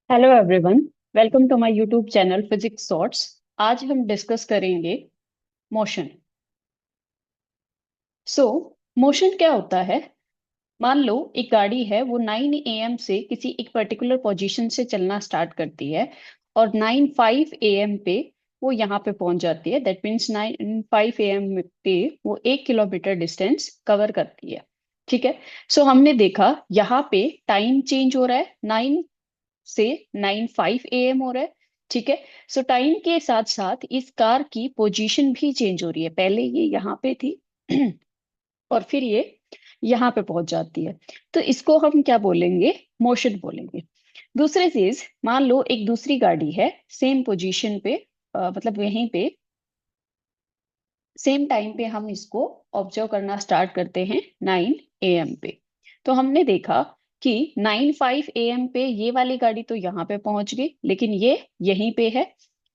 Hello everyone. Welcome to my YouTube channel physics shorts. आज हम discuss करेंगे motion. सो motion क्या होता है। मान लो एक गाड़ी है, वो 9 AM से किसी एक पर्टिकुलर पोजीशन से चलना स्टार्ट करती है और 9:05 AM पे वो यहाँ पे पहुंच जाती है। दैट मीन्स 9:05 AM पे वो 1 किलोमीटर डिस्टेंस कवर करती है। ठीक है। सो हमने देखा यहाँ पे टाइम चेंज हो रहा है, 9 से 9:05 AM हो रहा है। ठीक है। सो टाइम के साथ साथ इस कार की पोजीशन भी चेंज हो रही है। पहले ये यहाँ पे थी और फिर ये यहाँ पे पहुंच जाती है। तो इसको हम क्या बोलेंगे? मोशन बोलेंगे। दूसरी चीज, मान लो एक दूसरी गाड़ी है सेम पोजीशन पे, मतलब यहीं पे सेम टाइम पे हम इसको ऑब्जर्व करना स्टार्ट करते हैं 9 AM पे। तो हमने देखा कि 9:05 AM पे ये वाली गाड़ी तो यहाँ पे पहुंच गई, लेकिन ये यहीं पे है।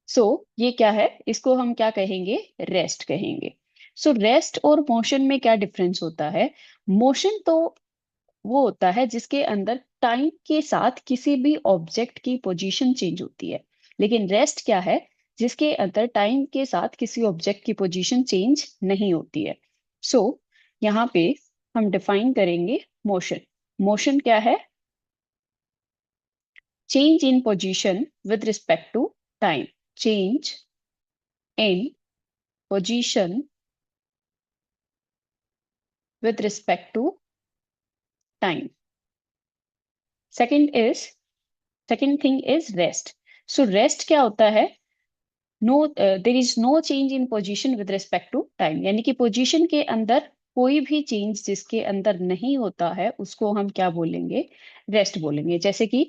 सो ये क्या है? इसको हम क्या कहेंगे? रेस्ट कहेंगे। सो रेस्ट और मोशन में क्या डिफरेंस होता है? मोशन तो वो होता है जिसके अंदर टाइम के साथ किसी भी ऑब्जेक्ट की पोजीशन चेंज होती है। लेकिन रेस्ट क्या है? जिसके अंदर टाइम के साथ किसी ऑब्जेक्ट की पोजीशन चेंज नहीं होती है। सो यहाँ पे हम डिफाइन करेंगे मोशन। मोशन क्या है? Change in position with respect to time. Change in position with respect to time. Second is second thing is rest. So rest क्या होता है? No, there is no change in position with respect to time, यानी कि position के अंदर कोई भी change जिसके अंदर नहीं होता है उसको हम क्या बोलेंगे? रेस्ट बोलेंगे। जैसे कि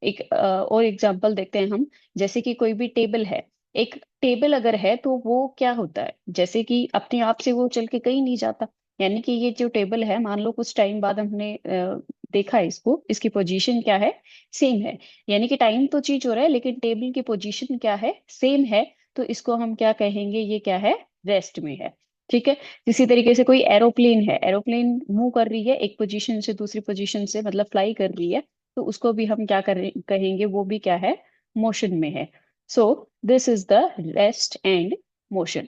एक और एग्जांपल देखते हैं हम। जैसे कि कोई भी टेबल है, एक टेबल अगर है तो वो क्या होता है? जैसे कि अपने आप से वो चल के कहीं नहीं जाता। यानी कि ये जो टेबल है, मान लो कुछ टाइम बाद हमने देखा इसको, इसकी पोजीशन क्या है? सेम है। यानी कि टाइम तो चेंज हो रहा है लेकिन टेबल की पोजीशन क्या है? सेम है। तो इसको हम क्या कहेंगे? ये क्या है? रेस्ट में है। ठीक है। इसी तरीके से कोई एरोप्लेन है, एरोप्लेन मूव कर रही है एक पोजीशन से दूसरी पोजीशन से, मतलब फ्लाई कर रही है। तो उसको भी हम क्या कहेंगे? वो भी क्या है? मोशन में है। सो this is the rest and motion.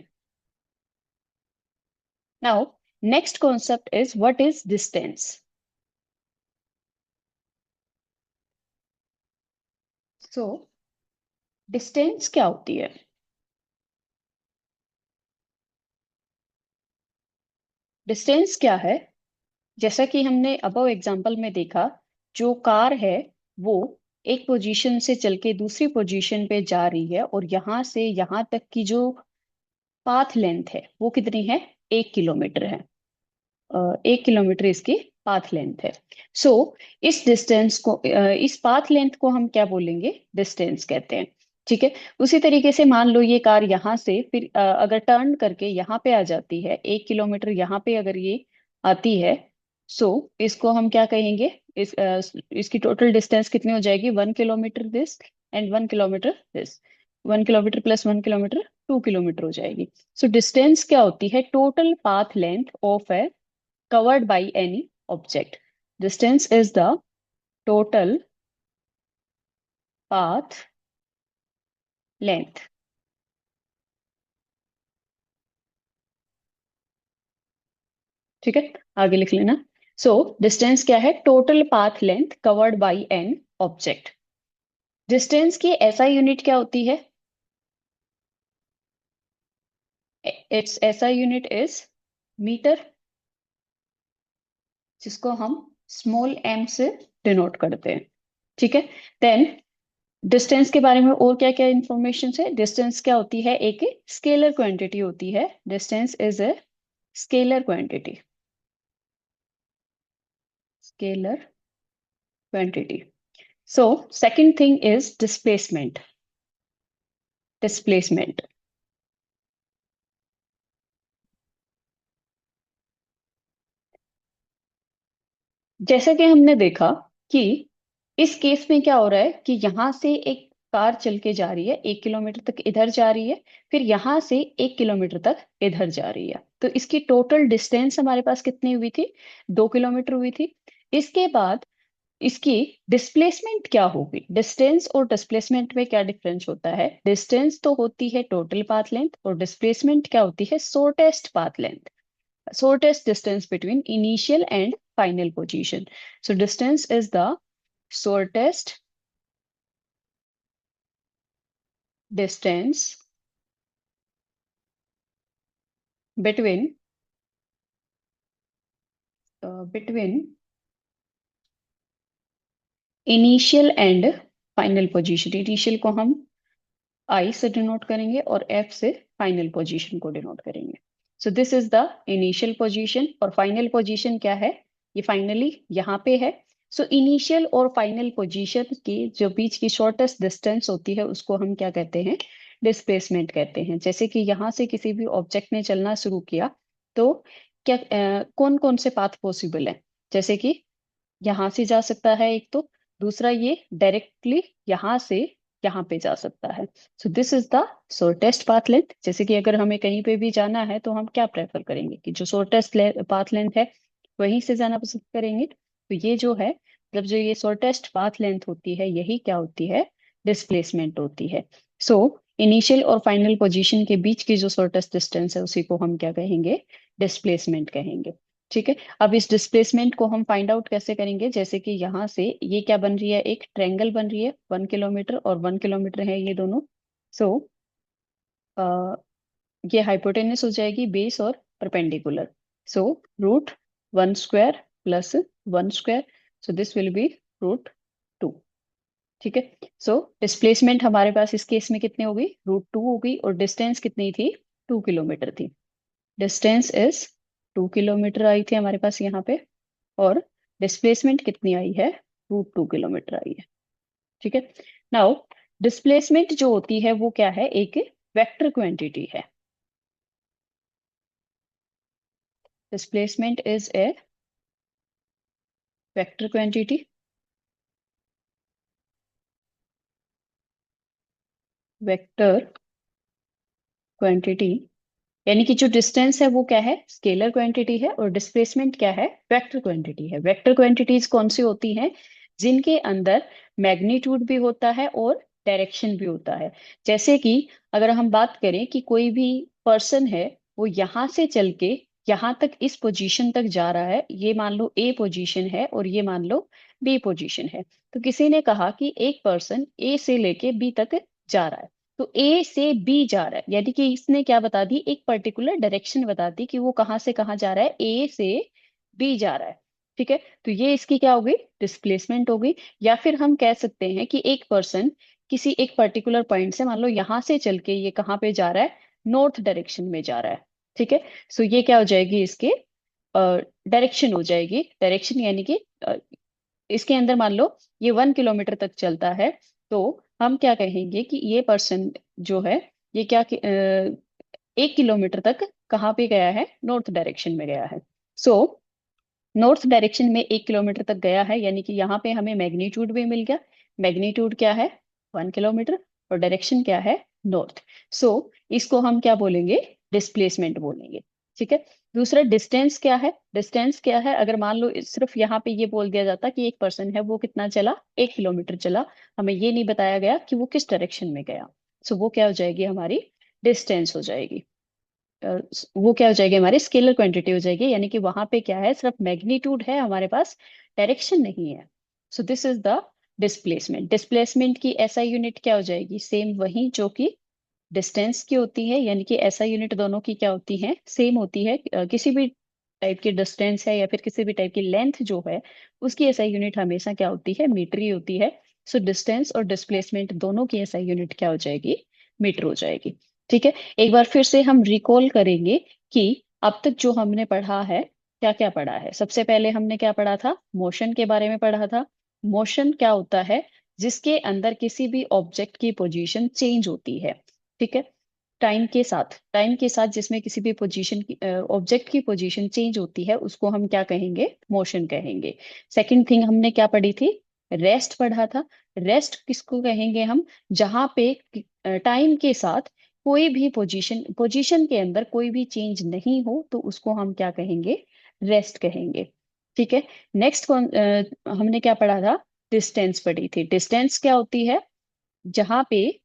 Now next concept is what is distance. So distance क्या होती है? डिस्टेंस क्या है? जैसा कि हमने अबव एग्जांपल में देखा, जो कार है वो एक पोजीशन से चल के दूसरी पोजीशन पे जा रही है और यहाँ से यहाँ तक की जो पाथ लेंथ है वो कितनी है? 1 किलोमीटर है। 1 किलोमीटर इसकी पाथ लेंथ है। सो इस डिस्टेंस को, इस पाथ लेंथ को हम क्या बोलेंगे? डिस्टेंस कहते हैं। ठीक है। उसी तरीके से मान लो ये कार यहाँ से फिर अगर टर्न करके यहाँ पे आ जाती है, 1 किलोमीटर यहाँ पे अगर ये आती है, सो इसको हम क्या कहेंगे? इसकी टोटल डिस्टेंस कितनी हो जाएगी? 1 kilometre this and 1 kilometre this. 1 kilometre plus 1 kilometre 2 kilometre हो जाएगी। सो डिस्टेंस क्या होती है? Total path length of A covered by any object. Distance is the total path length. ठीक है, आगे लिख लेना। सो डिस्टेंस क्या है? Total path length covered by an object. Distance की एसआई यूनिट क्या होती है? It's SI unit is metre, जिसको हम स्मॉल एम से डिनोट करते हैं। ठीक है। देन डिस्टेंस के बारे में और क्या क्या इंफॉर्मेशन है? डिस्टेंस क्या होती है? एक स्केलर क्वांटिटी होती है। Distance is a scalar quantity. Scalar quantity. So second thing is displacement. Displacement. जैसा कि हमने देखा कि इस केस में क्या हो रहा है कि यहाँ से एक कार चल के जा रही है, 1 किलोमीटर तक इधर जा रही है, फिर यहाँ से 1 किलोमीटर तक इधर जा रही है। तो इसकी टोटल डिस्टेंस हमारे पास कितनी हुई थी? 2 किलोमीटर हुई थी। इसके बाद इसकी डिस्प्लेसमेंट क्या होगी? डिस्टेंस और डिस्प्लेसमेंट में क्या डिफरेंस होता है? डिस्टेंस तो होती है टोटल पाथ लेंथ, और डिस्प्लेसमेंट क्या होती है? Shortest path length, shortest distance between initial and final position. So distance is the shortest distance between between initial and final position. Initial को हम I से डिनोट करेंगे और F से फाइनल पोजीशन को डिनोट करेंगे. So this is the initial position, और final position क्या है? ये फाइनली यहाँ पे है. सो इनिशियल और फाइनल पोजीशन की जो बीच की शॉर्टेस्ट डिस्टेंस होती है उसको हम क्या कहते हैं? डिस्प्लेसमेंट कहते हैं. जैसे कि यहाँ से किसी भी ऑब्जेक्ट ने चलना शुरू किया, तो क्या कौन कौन से पाथ पॉसिबल है? जैसे कि यहाँ से जा सकता है एक, तो दूसरा ये डायरेक्टली यहाँ से यहाँ पे जा सकता है. सो this is the shortest path length. जैसे कि अगर हमें कहीं पे भी जाना है तो हम क्या प्रेफर करेंगे कि जो शॉर्टेस्ट पाथ लेंथ है वहीं से जाना पसंद करेंगे. तो ये जो है, मतलब जो ये शॉर्टेस्ट पाथ लेंथ होती है, यही क्या होती है? डिस्प्लेसमेंट होती है. सो इनिशियल और फाइनल पोजीशन के बीच की जो शॉर्टेस्ट डिस्टेंस है उसी को हम क्या कहेंगे? डिस्प्लेसमेंट कहेंगे. ठीक है. अब इस डिस्प्लेसमेंट को हम फाइंड आउट कैसे करेंगे? जैसे कि यहाँ से ये क्या बन रही है? एक ट्रायंगल बन रही है, 1 किलोमीटर और 1 किलोमीटर है ये दोनों. सो ये हाइपोटेनस हो जाएगी बेस और perpendicular. So √1² plus 1². So this will B √2. ठीक है. सो डिस्प्लेसमेंट हमारे पास इस केस में कितनी होगी? √2 होगी, और डिस्टेंस कितनी थी? 2 किलोमीटर थी. डिस्टेंस इज 2 किलोमीटर आई थी हमारे पास यहाँ पे, और डिस्प्लेसमेंट कितनी आई है? √2 किलोमीटर आई है. ठीक है. नाउ डिस्प्लेसमेंट जो होती है वो क्या है? एक वेक्टर क्वांटिटी है. Displacement is a vector quantity. Vector quantity यानी कि जो डिस्टेंस है वो क्या है? स्केलर क्वांटिटी है, और डिस्प्लेसमेंट क्या है? वेक्टर क्वांटिटी है. वेक्टर क्वांटिटीज कौन सी होती हैं? जिनके अंदर मैग्नीट्यूड भी होता है और डायरेक्शन भी होता है. जैसे कि अगर हम बात करें कि कोई भी पर्सन है, वो यहाँ से चल के यहाँ तक इस पोजीशन तक जा रहा है. ये मान लो ए पोजीशन है और ये मान लो बी पोजीशन है. तो किसी ने कहा कि एक पर्सन ए से लेके बी तक जा रहा है. तो ए से बी जा रहा है, यानी कि इसने क्या बता दी? एक पर्टिकुलर डायरेक्शन बता दी कि वो कहाँ से कहाँ जा रहा है. ए से बी जा रहा है. ठीक है. तो ये इसकी क्या हो गई? डिस्प्लेसमेंट हो गई. या फिर हम कह सकते हैं कि एक पर्सन किसी एक पर्टिकुलर पॉइंट से, मान लो यहाँ से चल के ये कहाँ पे जा रहा है? नॉर्थ डायरेक्शन में जा रहा है. ठीक है. सो ये क्या हो जाएगी? इसके डायरेक्शन हो जाएगी. डायरेक्शन यानी कि इसके अंदर मान लो ये 1 किलोमीटर तक चलता है, तो हम क्या कहेंगे कि ये पर्सन जो है, ये क्या 1 किलोमीटर तक कहाँ पे गया है? नॉर्थ डायरेक्शन में गया है. सो नॉर्थ डायरेक्शन में 1 किलोमीटर तक गया है, यानी कि यहाँ पे हमें मैग्नीट्यूड भी मिल गया. मैग्नीट्यूड क्या है? 1 किलोमीटर. और डायरेक्शन क्या है? नॉर्थ. सो इसको हम क्या बोलेंगे? डिस्प्लेसमेंट बोलेंगे. ठीक है. दूसरा डिस्टेंस क्या है? डिस्टेंस क्या है? अगर मान लो सिर्फ यहाँ पे ये बोल दिया जाता कि एक पर्सन है वो कितना चला? 1 किलोमीटर चला, हमें ये नहीं बताया गया कि वो किस डायरेक्शन में गया. सो वो क्या हो जाएगी? हमारी डिस्टेंस हो जाएगी. अ, वो क्या हो जाएगी? हमारी स्केलर क्वांटिटी हो जाएगी. यानी कि वहां पे क्या है? सिर्फ मैग्नीट्यूड है, हमारे पास डायरेक्शन नहीं है. सो this is the displacement. Displacement की एसआई यूनिट क्या हो जाएगी? सेम वही जो कि डिस्टेंस की होती है. यानी कि एसआई यूनिट दोनों की क्या होती है? सेम होती है. किसी भी टाइप की डिस्टेंस है या फिर किसी भी टाइप की लेंथ जो है, उसकी एसआई यूनिट हमेशा क्या होती है? मीटर ही होती है. सो डिस्टेंस और डिस्प्लेसमेंट दोनों की एसआई यूनिट क्या हो जाएगी? मीटर हो जाएगी. ठीक है. एक बार फिर से हम रिकॉल करेंगे कि अब तक जो हमने पढ़ा है, क्या क्या पढ़ा है. सबसे पहले हमने क्या पढ़ा था? मोशन के बारे में पढ़ा था. मोशन क्या होता है? जिसके अंदर किसी भी ऑब्जेक्ट की पोजीशन चेंज होती है. ठीक है. टाइम के साथ जिसमें किसी भी पोजीशन की ऑब्जेक्ट की पोजीशन चेंज होती है, उसको हम क्या कहेंगे? मोशन कहेंगे. सेकंड थिंग हमने क्या पढ़ी थी? रेस्ट पढ़ा था. रेस्ट किसको कहेंगे हम? जहां पे टाइम के साथ कोई भी पोजीशन के अंदर कोई भी चेंज नहीं हो, तो उसको हम क्या कहेंगे? रेस्ट कहेंगे. ठीक है। नेक्स्ट हमने क्या पढ़ा था? डिस्टेंस पढ़ी थी। डिस्टेंस क्या होती है? जहां पे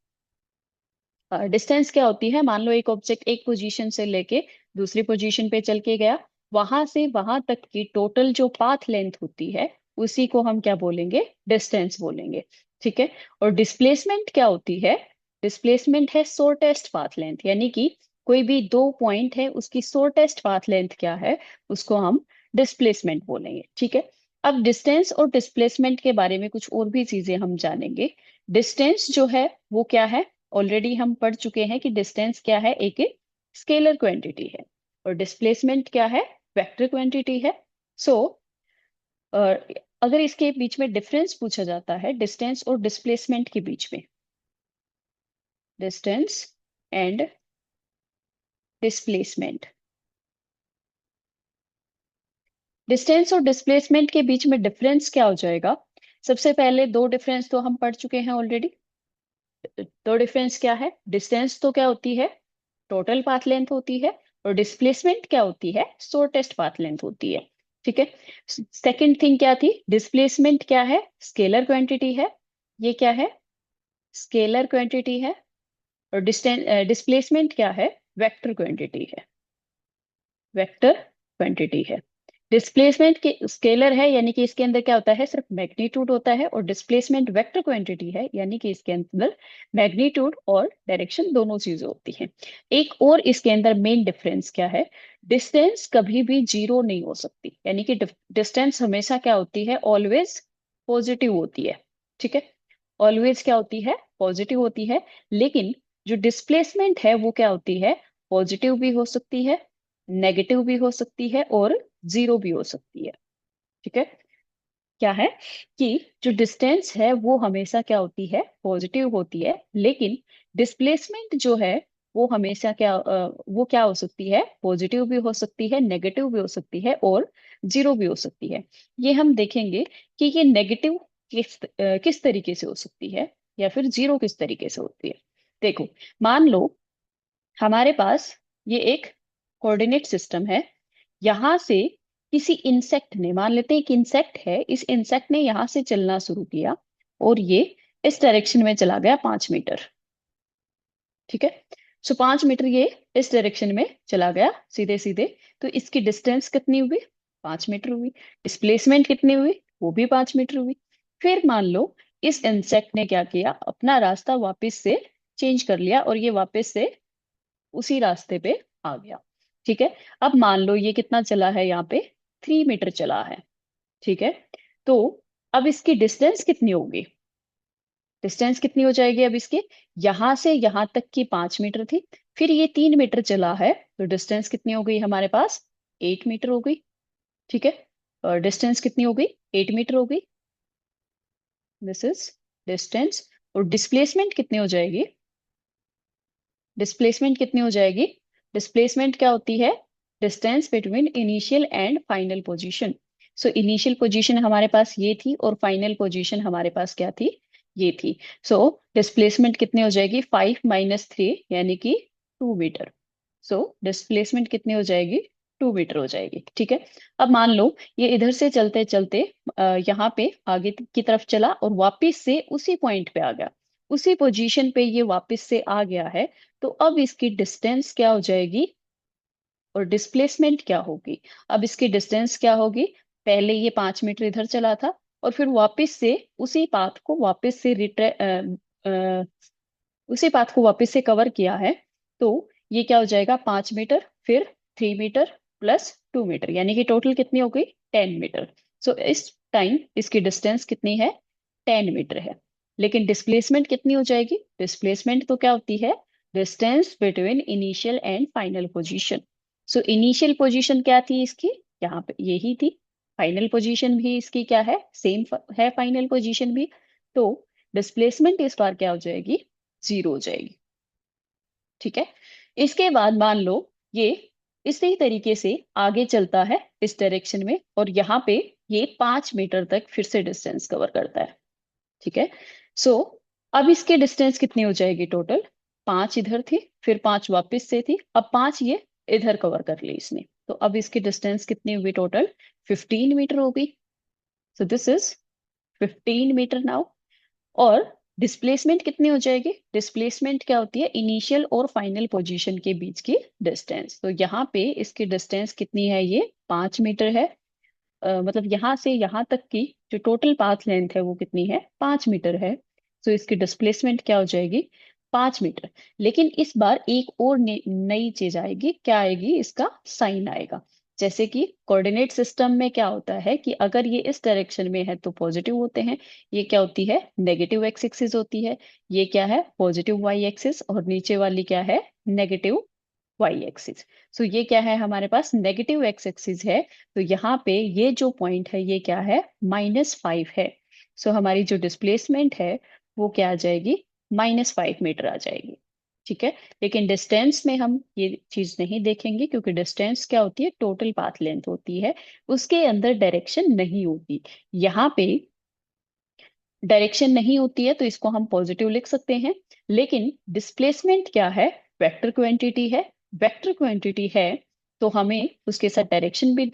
डिस्टेंस क्या होती है, मान लो एक ऑब्जेक्ट एक पोजीशन से लेके दूसरी पोजीशन पे चल के गया, वहां से वहां तक की टोटल जो पाथ लेंथ होती है उसी को हम क्या बोलेंगे? डिस्टेंस बोलेंगे। ठीक है। और डिस्प्लेसमेंट क्या होती है? डिस्प्लेसमेंट है शॉर्टेस्ट पाथ लेंथ, यानी कि कोई भी दो पॉइंट है उसकी शॉर्टेस्ट पाथ लेंथ क्या है, उसको हम डिस्प्लेसमेंट बोलेंगे। ठीक है। अब डिस्टेंस और डिस्प्लेसमेंट के बारे में कुछ और भी चीजें हम जानेंगे। डिस्टेंस जो है वो क्या है? ऑलरेडी हम पढ़ चुके हैं कि डिस्टेंस क्या है, एक स्केलर क्वांटिटी है। और डिस्प्लेसमेंट क्या है? वेक्टर क्वांटिटी है। सो अगर इसके बीच में डिफरेंस पूछा जाता है, डिस्टेंस और डिस्प्लेसमेंट के बीच में, डिस्टेंस एंड डिस्प्लेसमेंट, डिस्टेंस और डिस्प्लेसमेंट के बीच में डिफरेंस क्या हो जाएगा? सबसे पहले दो डिफरेंस तो हम पढ़ चुके हैं ऑलरेडी। तो डिफरेंस क्या है? डिस्टेंस तो क्या होती है? टोटल पाथ लेंथ होती है। और डिस्प्लेसमेंट क्या होती है? शॉर्टेस्ट पाथ लेंथ होती है। ठीक है। सेकंड थिंग क्या थी? डिस्प्लेसमेंट क्या है? स्केलर क्वांटिटी है। ये क्या है? स्केलर क्वांटिटी है। और डिस्टेंस डिस्प्लेसमेंट क्या है? वेक्टर क्वांटिटी है। वेक्टर क्वांटिटी है। डिस्प्लेसमेंट के स्केलर है, यानी कि इसके अंदर क्या होता है? सिर्फ मैग्नीट्यूड होता है। और डिस्प्लेसमेंट वेक्टर क्वांटिटी है, यानी कि इसके अंदर मैग्नीट्यूड और डायरेक्शन दोनों चीजें होती हैं। एक और इसके अंदर मेन डिफरेंस क्या है? डिस्टेंस कभी भी जीरो नहीं हो सकती, यानी कि डिस्टेंस हमेशा क्या होती है? ऑलवेज पॉजिटिव होती है। ठीक है। ऑलवेज क्या होती है? पॉजिटिव होती है। लेकिन जो डिस्प्लेसमेंट है वो क्या होती है? पॉजिटिव भी हो सकती है, नेगेटिव भी हो सकती है, और जीरो भी हो सकती है। ठीक है। क्या है कि जो डिस्टेंस है वो हमेशा क्या होती है? पॉजिटिव होती है। लेकिन डिस्प्लेसमेंट जो है वो हमेशा क्या वो क्या हो सकती है? पॉजिटिव भी हो सकती है, नेगेटिव भी हो सकती है, और जीरो भी हो सकती है। ये हम देखेंगे कि ये नेगेटिव किस तरीके से हो सकती है, या फिर जीरो किस तरीके से होती है। देखो, मान लो हमारे पास ये एक कोऑर्डिनेट सिस्टम है। यहां से किसी इंसेक्ट ने, मान लेते हैं एक इंसेक्ट है, इस इंसेक्ट ने यहां से चलना शुरू किया और ये इस डायरेक्शन में चला गया 5 मीटर। ठीक है। सो 5 मीटर ये इस डायरेक्शन में चला गया सीधे सीधे। तो इसकी डिस्टेंस कितनी हुई? 5 मीटर हुई। डिस्प्लेसमेंट कितनी हुई? वो भी 5 मीटर हुई। फिर मान लो इस इंसेक्ट ने क्या किया? अपना रास्ता वापस से चेंज कर लिया और ये वापस से उसी रास्ते पे आ गया। ठीक है। अब मान लो ये कितना चला है? यहाँ पे 3 मीटर चला है। ठीक है। तो अब इसकी डिस्टेंस कितनी होगी? डिस्टेंस कितनी हो जाएगी अब इसकी? यहां से यहां तक की 5 मीटर थी, फिर ये 3 मीटर चला है, तो डिस्टेंस कितनी हो गई हमारे पास? 8 मीटर हो गई। ठीक है। और डिस्टेंस कितनी हो गई? 8 मीटर हो गई। This is distance. और डिस्प्लेसमेंट कितनी हो जाएगी? डिस्प्लेसमेंट कितनी हो जाएगी? डिस्प्लेसमेंट क्या होती है? Distance between initial and final position. So initial position हमारे पास ये थी और फाइनल पोजीशन हमारे पास क्या थी? ये थी। सो डिस्प्लेसमेंट कितनी हो जाएगी? 5 - 3, यानी कि 2 मीटर। सो डिस्प्लेसमेंट कितनी हो जाएगी? 2 मीटर हो जाएगी। ठीक है। अब मान लो ये इधर से चलते चलते यहाँ पे आगे की तरफ चला और वापिस से उसी पॉइंट पे आ गया, उसी पोजीशन पे ये वापस से आ गया है। तो अब इसकी डिस्टेंस क्या हो जाएगी और डिस्प्लेसमेंट क्या होगी? अब इसकी डिस्टेंस क्या होगी? पहले ये 5 मीटर इधर चला था और फिर वापस से उसी पाथ को वापस से उसी पाथ को वापस से कवर किया है। तो ये क्या हो जाएगा? 5 मीटर, फिर 3 मीटर प्लस 2 मीटर, यानी कि टोटल कितनी हो गई? 10 मीटर। सो इस टाइम इसकी डिस्टेंस कितनी है? 10 मीटर है। लेकिन डिस्प्लेसमेंट कितनी हो जाएगी? डिस्प्लेसमेंट तो क्या होती है? Distance between initial and final position. So initial position क्या थी इसकी? यहाँ पे यही थी। फाइनल पोजीशन भी इसकी क्या है? सेम है फाइनल पोजीशन भी। तो डिस्प्लेसमेंट इस बार क्या हो जाएगी? जीरो हो जाएगी। ठीक है। इसके बाद मान लो ये इसी तरीके से आगे चलता है इस डायरेक्शन में, और यहाँ पे ये 5 मीटर तक फिर से डिस्टेंस कवर करता है। ठीक है। सो अब इसकी डिस्टेंस कितनी हो जाएगी टोटल? 5 इधर थी, फिर 5 वापस से थी, अब 5 ये इधर कवर कर ली इसने। तो अब इसकी डिस्टेंस कितनी होगी टोटल? 15 मीटर होगी। So this is 15 metre now. और डिस्प्लेसमेंट कितनी हो जाएगी? डिस्प्लेसमेंट क्या होती है? इनिशियल और फाइनल पोजीशन के बीच की डिस्टेंस। तो यहाँ पे इसकी डिस्टेंस कितनी है? ये 5 मीटर है। मतलब यहाँ से यहाँ तक की जो टोटल पाथ लेंथ है वो कितनी है? 5 मीटर है। तो इसकी डिस्प्लेसमेंट क्या हो जाएगी? 5 मीटर। लेकिन इस बार एक और नई चीज आएगी। क्या आएगी? इसका साइन आएगा। जैसे कि कोऑर्डिनेट सिस्टम में क्या होता है कि अगर ये इस डायरेक्शन में है तो पॉजिटिव होते हैं। ये क्या होती है? नेगेटिव एक्स एक्सिस होती है। ये क्या है? Positive y axis. और नीचे वाली क्या है? Negative Y axis. सो ये क्या है? हमारे पास नेगेटिव एक्स एक्सिस है। तो यहाँ पे ये जो पॉइंट है ये क्या है? -5 है। सो हमारी जो डिस्प्लेसमेंट है वो क्या आ जाएगी? -5 मीटर आ जाएगी। ठीक है। लेकिन डिस्टेंस में हम ये चीज नहीं देखेंगे, क्योंकि डिस्टेंस क्या होती है? टोटल पाथ लेंथ होती है, उसके अंदर डायरेक्शन नहीं होती। यहाँ पे डायरेक्शन नहीं होती है तो इसको हम पॉजिटिव लिख सकते हैं। लेकिन डिस्प्लेसमेंट क्या है? वेक्टर क्वांटिटी है। वेक्टर क्वांटिटी है तो हमें उसके साथ डायरेक्शन भी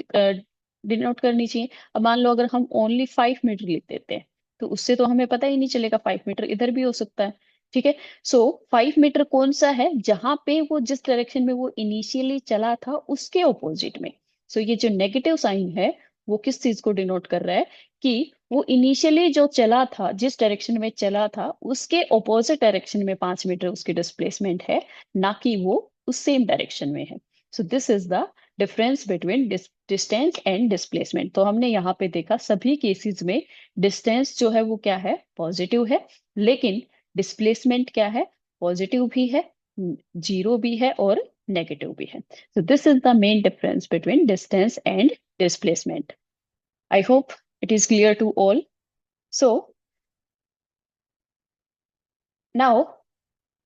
डिनोट करनी चाहिए। अब मान लो अगर हम ओनली 5 मीटर लिख देते हैं तो उससे तो हमें पता ही नहीं चलेगा। 5 मीटर इधर भी हो सकता है। ठीक है। सो 5 मीटर कौन सा है? जहां पे वो जिस डायरेक्शन में वो इनिशियली चला था उसके ऑपोजिट में। सो ये जो नेगेटिव साइन है वो किस चीज को डिनोट कर रहा है? कि वो इनिशियली जो चला था, जिस डायरेक्शन में चला था उसके ऑपोजिट डायरेक्शन में 5 मीटर उसकी डिस्प्लेसमेंट है, ना कि वो उस सेम डायरेक्शन में है। सो this is the difference between distance and displacement. तो हमने यहाँ पे देखा सभी केसेस में डिस्टेंस जो है वो क्या है? पॉजिटिव है। लेकिन डिस्प्लेसमेंट क्या है? पॉजिटिव भी है, जीरो भी है और नेगेटिव भी है। सो this is the main difference between distance and displacement. I hope it is clear to all. So now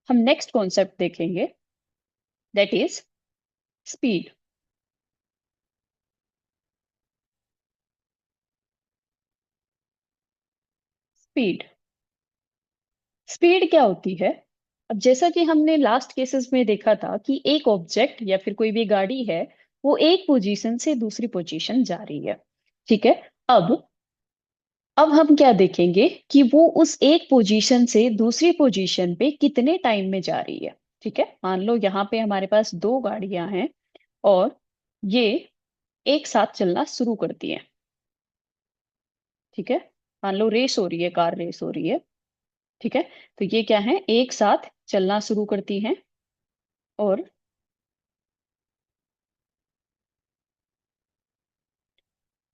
हम नेक्स्ट कॉन्सेप्ट देखेंगे, that is speed. Speed speed क्या होती है? अब जैसा कि हमने लास्ट केसेस में देखा था कि एक ऑब्जेक्ट या फिर कोई भी गाड़ी है, वो एक पोजीशन से दूसरी पोजीशन जा रही है। ठीक है। अब अब हम क्या देखेंगे कि वो उस एक पोजीशन से दूसरी पोजीशन पे कितने टाइम में जा रही है। ठीक है। मान लो यहाँ पे हमारे पास दो गाड़ियां हैं और ये एक साथ चलना शुरू करती हैं। ठीक है। मान लो रेस हो रही है, कार रेस हो रही है। ठीक है। तो ये क्या है? एक साथ चलना शुरू करती हैं। और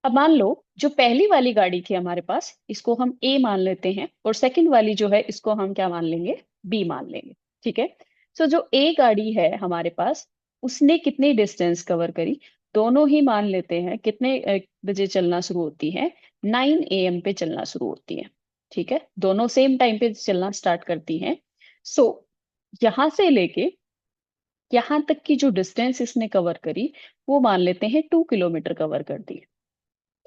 अब मान लो जो पहली वाली गाड़ी थी हमारे पास, इसको हम ए मान लेते हैं, और सेकंड वाली जो है इसको हम क्या मान लेंगे? बी मान लेंगे। ठीक है। सो जो ए गाड़ी है हमारे पास, उसने कितनी डिस्टेंस कवर करी? दोनों ही मान लेते हैं कितने बजे चलना शुरू होती है? 9 AM पे चलना शुरू होती है। ठीक है। दोनों सेम टाइम पे चलना स्टार्ट करती हैं। सो यहां से लेके यहाँ तक की जो डिस्टेंस इसने कवर करी वो मान लेते हैं 2 किलोमीटर कवर कर दी।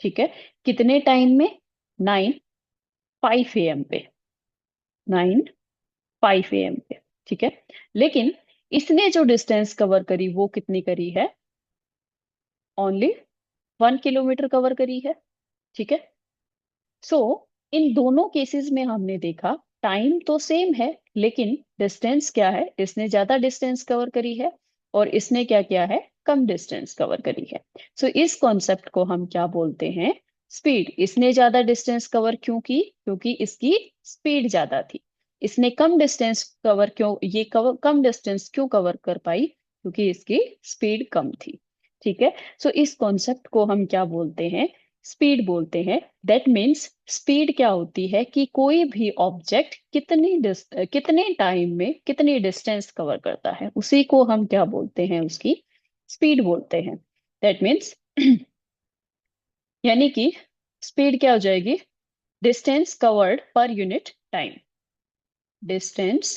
ठीक है। कितने टाइम में? 9:05 AM पे। 9:05 AM पे। ठीक है। लेकिन इसने जो डिस्टेंस कवर करी वो कितनी करी है? ओनली 1 किलोमीटर कवर करी है। ठीक है। सो इन दोनों केसेस में हमने देखा टाइम तो सेम है, लेकिन डिस्टेंस क्या है? इसने ज्यादा डिस्टेंस कवर करी है और इसने क्या किया है? कम डिस्टेंस कवर करी है। सो इस कॉन्सेप्ट को हम क्या बोलते हैं? स्पीड। इसने ज्यादा डिस्टेंस कवर क्यों की? क्योंकि इसकी स्पीड ज्यादा थी। इसने कम डिस्टेंस कवर क्यों, कम डिस्टेंस क्यों कवर कर पाई? क्योंकि इसकी स्पीड कम थी। ठीक है। सो इस कॉन्सेप्ट को हम क्या बोलते हैं? स्पीड बोलते हैं। दैट मीन्स स्पीड क्या होती है कि कोई भी ऑब्जेक्ट कितने टाइम में कितनी डिस्टेंस कवर करता है, उसी को हम क्या बोलते हैं? उसकी स्पीड बोलते हैं। दैट मीन्स यानी कि स्पीड क्या हो जाएगी? Distance covered per unit time. Distance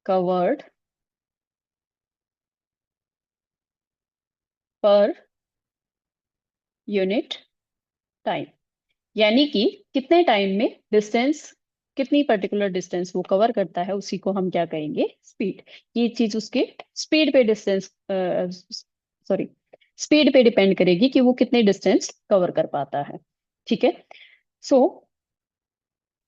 covered per unit time. यानी कि कितने टाइम में डिस्टेंस कितनी पर्टिकुलर डिस्टेंस वो कवर करता है उसी को हम क्या कहेंगे, स्पीड। ये चीज उसके स्पीड पे डिस्टेंस, सॉरी, स्पीड पे डिपेंड करेगी कि वो कितने डिस्टेंस कवर कर पाता है। ठीक है। सो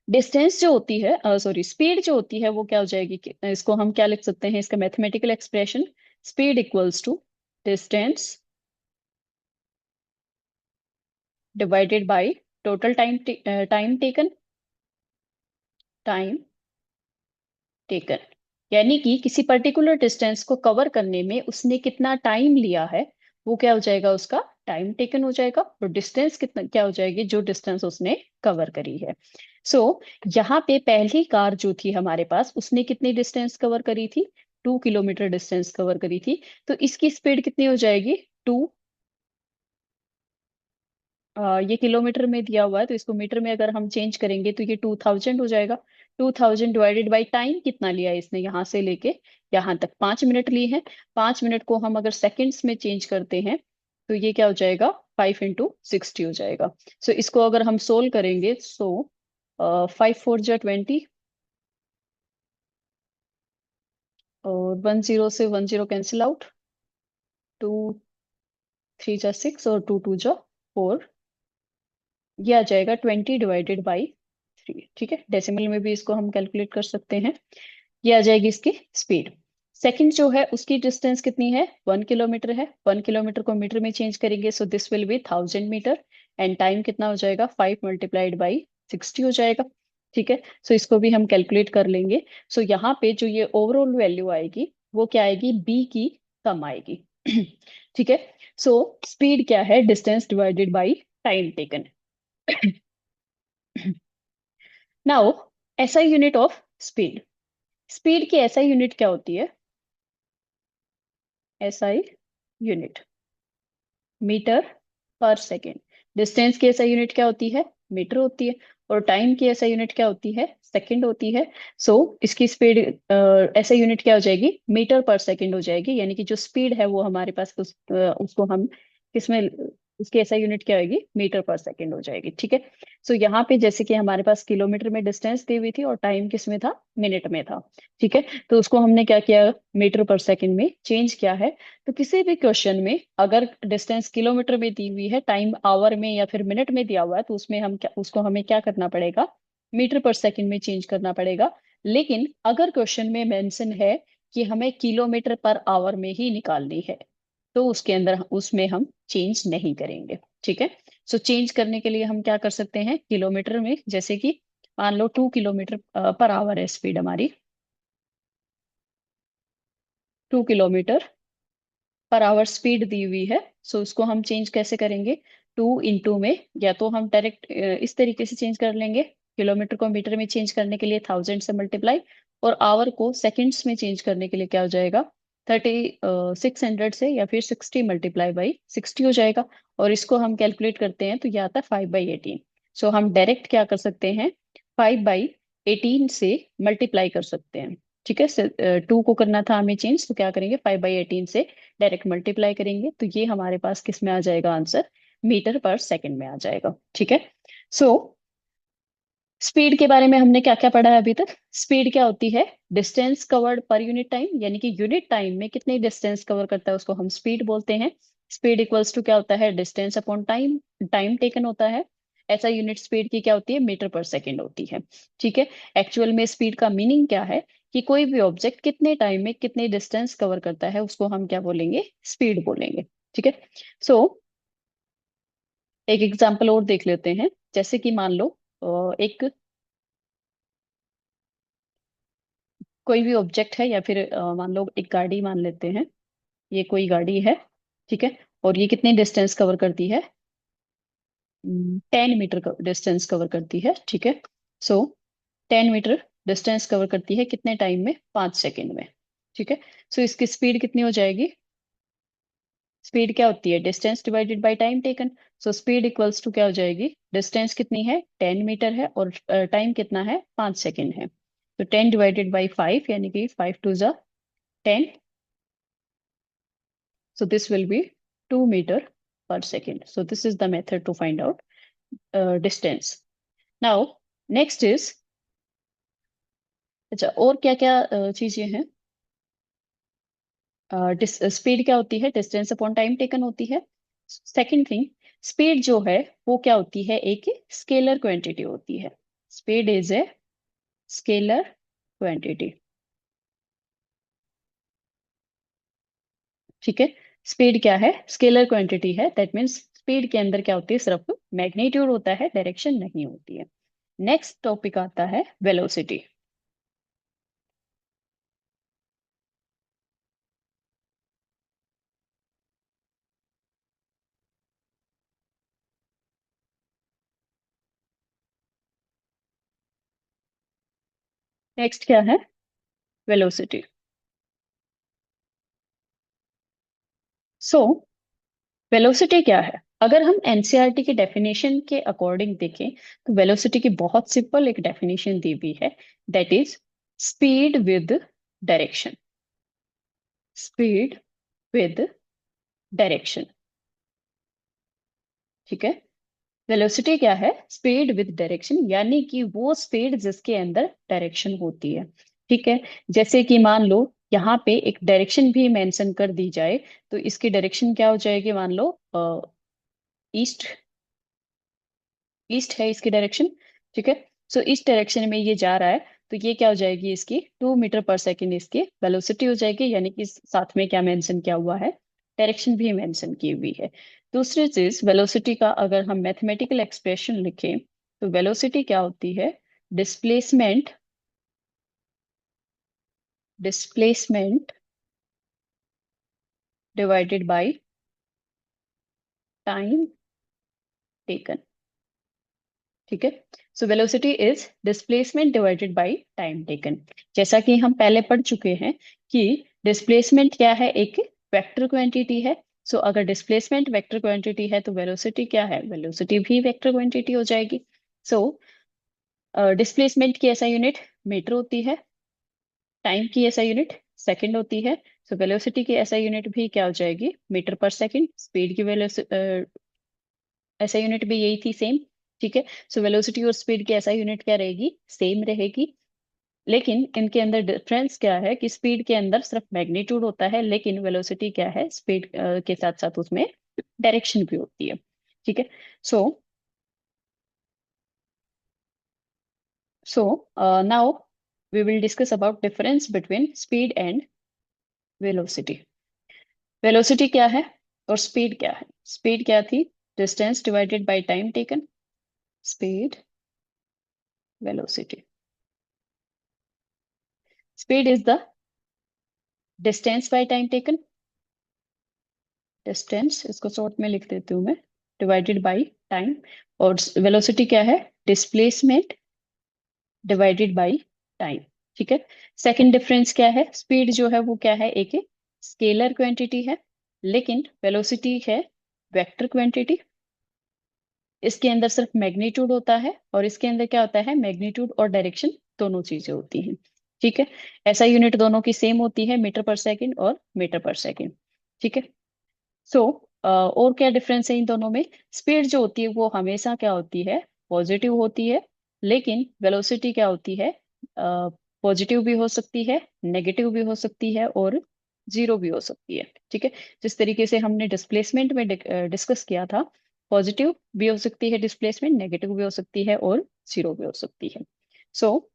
डिस्टेंस जो होती है, सॉरी, स्पीड जो होती है वो क्या हो जाएगी इसको हम क्या लिख सकते हैं, इसका mathematical expression, speed equals to distance divided by total time time taken. यानी कि किसी पर्टिकुलर डिस्टेंस को कवर करने में उसने कितना टाइम लिया है, वो क्या हो जाएगा, उसका टाइम टेकन हो जाएगा। और डिस्टेंस कितना क्या हो जाएगी, जो डिस्टेंस उसने कवर करी है। सो यहाँ पे पहली कार जो थी हमारे पास, उसने कितनी डिस्टेंस कवर करी थी, 2 किलोमीटर डिस्टेंस कवर करी थी। तो इसकी स्पीड कितनी हो जाएगी, 2, ये किलोमीटर में दिया हुआ है तो इसको मीटर में अगर हम चेंज करेंगे तो ये 2000 हो जाएगा। 2000 डिवाइडेड बाई टाइम कितना लिया है इसने, यहाँ से लेके यहाँ तक 5 मिनट लिए हैं। 5 मिनट को हम अगर सेकंड्स में चेंज करते हैं तो ये क्या हो जाएगा, 5 × 60 हो जाएगा। सो इसको अगर हम सोल्व करेंगे, सो 5 4 जा 20, और 10 से 10 कैंसिल आउट, 2 3 जा 6 और 2 2 जा 4, ये आ जाएगा 20 डिवाइडेड बाई 3। ठीक है, डेसिमल में भी इसको हम कैलकुलेट कर सकते हैं। ये आ जाएगी इसकी स्पीड। सेकंड जो है उसकी डिस्टेंस कितनी है, 1 किलोमीटर है। 1 किलोमीटर को मीटर में चेंज करेंगे so this will be 1000 metre. And time कितना हो जाएगा, 5 × 60 हो जाएगा। ठीक है, सो इसको भी हम कैलकुलेट कर लेंगे। सो यहाँ पे जो ये ओवरऑल वैल्यू आएगी वो क्या आएगी, बी की कम आएगी। ठीक है। सो स्पीड क्या है, distance divided by time taken. Now SI unit of speed, speed की एसआई यूनिट क्या होती है, एसआई यूनिट मीटर पर सेकेंड। डिस्टेंस की एसआई यूनिट क्या होती है, मीटर होती है। और टाइम की एसआई यूनिट क्या होती है, सेकंड होती है। सो इसकी स्पीड एसआई यूनिट क्या हो जाएगी, मीटर पर सेकंड हो जाएगी। यानी कि जो स्पीड है वो हमारे पास उसको हम किसमें, उसकी एसआई यूनिट क्या होगी, मीटर पर सेकंड हो जाएगी। ठीक है। सो यहाँ पे जैसे कि हमारे पास किलोमीटर में डिस्टेंस दी हुई थी और टाइम किसमें था, मिनट में था। ठीक है, तो उसको हमने क्या किया, मीटर पर सेकंड में चेंज किया है। तो किसी भी क्वेश्चन में अगर डिस्टेंस किलोमीटर में दी हुई है, टाइम आवर में या फिर मिनट में दिया हुआ है, तो उसमें हम क्या, उसको हमें क्या करना पड़ेगा, मीटर पर सेकंड में चेंज करना पड़ेगा। लेकिन अगर क्वेश्चन में मेंशन है कि हमें किलोमीटर पर आवर में ही निकालनी है, तो उसके अंदर उसमें हम चेंज नहीं करेंगे। ठीक है। सो चेंज करने के लिए हम क्या कर सकते हैं, किलोमीटर में, जैसे कि मान लो 2 किलोमीटर पर आवर है स्पीड हमारी, 2 किलोमीटर पर आवर स्पीड दी हुई है। सो उसको हम चेंज कैसे करेंगे, 2 × में, या तो हम डायरेक्ट इस तरीके से चेंज कर लेंगे, किलोमीटर को मीटर में चेंज करने के लिए 1000 से मल्टीप्लाई, और आवर को सेकंड्स में चेंज करने के लिए क्या हो जाएगा, 600 से या फिर 60 × 60 हो जाएगा। और इसको हम कैलकुलेट करते हैं तो ये आता है 5/18। सो हम डायरेक्ट क्या कर सकते हैं, 5/18 से मल्टीप्लाई कर सकते हैं। ठीक है, 2 को करना था हमें चेंज, तो क्या करेंगे, 5/18 से डायरेक्ट मल्टीप्लाई करेंगे तो ये हमारे पास किस में आ जाएगा आंसर, मीटर पर सेकंड में आ जाएगा। ठीक है। सो स्पीड के बारे में हमने क्या क्या पढ़ा है अभी तक, स्पीड क्या होती है, distance covered per unit time, यानी कि यूनिट टाइम में कितनी डिस्टेंस कवर करता है उसको हम स्पीड बोलते हैं। स्पीड इक्वल्स टू क्या होता है, distance upon time, time taken होता है। ऐसा यूनिट स्पीड की क्या होती है, मीटर पर सेकेंड होती है। ठीक है। एक्चुअल में स्पीड का मीनिंग क्या है, कि कोई भी ऑब्जेक्ट कितने टाइम में कितने डिस्टेंस कवर करता है उसको हम क्या बोलेंगे, स्पीड बोलेंगे। ठीक है। सो एक एग्जांपल और देख लेते हैं। जैसे कि मान लो एक कोई भी ऑब्जेक्ट है, या फिर मान लो एक गाड़ी मान लेते हैं, ये कोई गाड़ी है। ठीक है, और ये कितनी डिस्टेंस कवर करती है, 10 मीटर का डिस्टेंस कवर करती है। ठीक है। सो 10 मीटर डिस्टेंस कवर करती है कितने टाइम में, 5 सेकेंड में। ठीक है। सो इसकी स्पीड कितनी हो जाएगी, स्पीड क्या होती है, distance divided by time taken. So speed equals to क्या हो जाएगी, डिस्टेंस कितनी है, 10 मीटर है, और टाइम कितना है, 5 सेकेंड है। तो 10 डिवाइडेड बाई 5, यानी कि 5 2 जा 10। So this will be 2 meter per second. So this is the method to find out distance. Now, next is अच्छा, और क्या क्या चीजें हैं? स्पीड क्या होती है? डिस्टेंस अपॉन टाइम टेकन होती है। सेकंड थिंग, स्पीड जो है वो क्या होती है? एक स्केलर क्वांटिटी होती है। Speed is a scalar quantity. ठीक है, स्पीड क्या है? स्केलर क्वांटिटी है। दैट मीन्स स्पीड के अंदर क्या होती है? सिर्फ मैग्नीट्यूड होता है, डायरेक्शन नहीं होती है। नेक्स्ट टॉपिक आता है वेलोसिटी। नेक्स्ट क्या है? वेलोसिटी। सो वेलोसिटी क्या है? अगर हम एनसीईआरटी की डेफिनेशन के अकॉर्डिंग देखें तो वेलोसिटी की बहुत सिंपल एक डेफिनेशन दी हुई है। That is speed with direction. Speed with direction. ठीक है, वेलोसिटी क्या है? स्पीड विद डायरेक्शन, यानी कि वो स्पीड जिसके अंदर डायरेक्शन होती है। ठीक है, जैसे कि मान लो यहाँ पे एक डायरेक्शन भी मेंशन कर दी जाए, तो इसकी डायरेक्शन क्या हो जाएगी? मान लो ईस्ट। ईस्ट है इसकी डायरेक्शन। ठीक है, सो इस डायरेक्शन में ये जा रहा है, तो ये क्या हो जाएगी? इसकी 2 मीटर पर सेकेंड इसकी वेलोसिटी हो जाएगी। यानी कि साथ में क्या मेंशन किया हुआ है? डायरेक्शन भी मेंशन की हुई है। दूसरी चीज, वेलोसिटी का अगर हम मैथमेटिकल एक्सप्रेशन लिखें तो वेलोसिटी क्या होती है? Displacement. Displacement divided by time taken. ठीक है, so velocity is displacement divided by time taken. जैसा कि हम पहले पढ़ चुके हैं कि डिस्प्लेसमेंट क्या है? एक वेक्टर क्वांटिटी है। सो अगर डिस्प्लेसमेंट वेक्टर क्वांटिटी है तो वेलोसिटी क्या है? वेलोसिटी भी वेक्टर क्वांटिटी हो जाएगी। सो डिस्प्लेसमेंट की ऐसा यूनिट मीटर होती है, टाइम की ऐसा यूनिट सेकंड होती है। सो वेलोसिटी की ऐसा यूनिट भी क्या हो जाएगी? मीटर पर सेकंड। स्पीड की ऐसा यूनिट भी यही थी, सेम। ठीक है, सो वेलोसिटी और स्पीड की ऐसा यूनिट क्या रहेगी? सेम रहेगी। लेकिन इनके अंदर डिफरेंस क्या है कि स्पीड के अंदर सिर्फ मैग्नीट्यूड होता है, लेकिन वेलोसिटी क्या है? स्पीड के साथ साथ उसमें डायरेक्शन भी होती है। ठीक है, so so now we will discuss about difference between speed and velocity. Velocity क्या है और स्पीड क्या है? स्पीड क्या थी? Distance divided by time taken. Speed, velocity. Speed is the distance by time taken. Distance, इसको शॉर्ट में लिख देती हूँ मैं, डिवाइडेड बाय टाइम। और वेलोसिटी क्या है? Displacement divided by time. ठीक है, सेकंड डिफरेंस क्या है? स्पीड जो है वो क्या है? एक स्केलर क्वांटिटी है, लेकिन वेलोसिटी है वेक्टर क्वांटिटी। इसके अंदर सिर्फ मैग्नीट्यूड होता है, और इसके अंदर क्या होता है? मैग्नीट्यूड और डायरेक्शन दोनों चीजें होती हैं। ठीक है, ऐसा यूनिट दोनों की सेम होती है, मीटर पर सेकंड और मीटर पर सेकंड। ठीक है, सो और क्या डिफरेंस है इन दोनों में? स्पीड जो होती है वो हमेशा क्या होती है? पॉजिटिव होती है। लेकिन वेलोसिटी क्या होती है? पॉजिटिव भी हो सकती है, नेगेटिव भी हो सकती है, और जीरो भी हो सकती है। ठीक है, जिस तरीके से हमने डिस्प्लेसमेंट में डिस्कस किया था, पॉजिटिव भी हो सकती है डिस्प्लेसमेंट, नेगेटिव भी हो सकती है, और जीरो भी हो सकती है। सो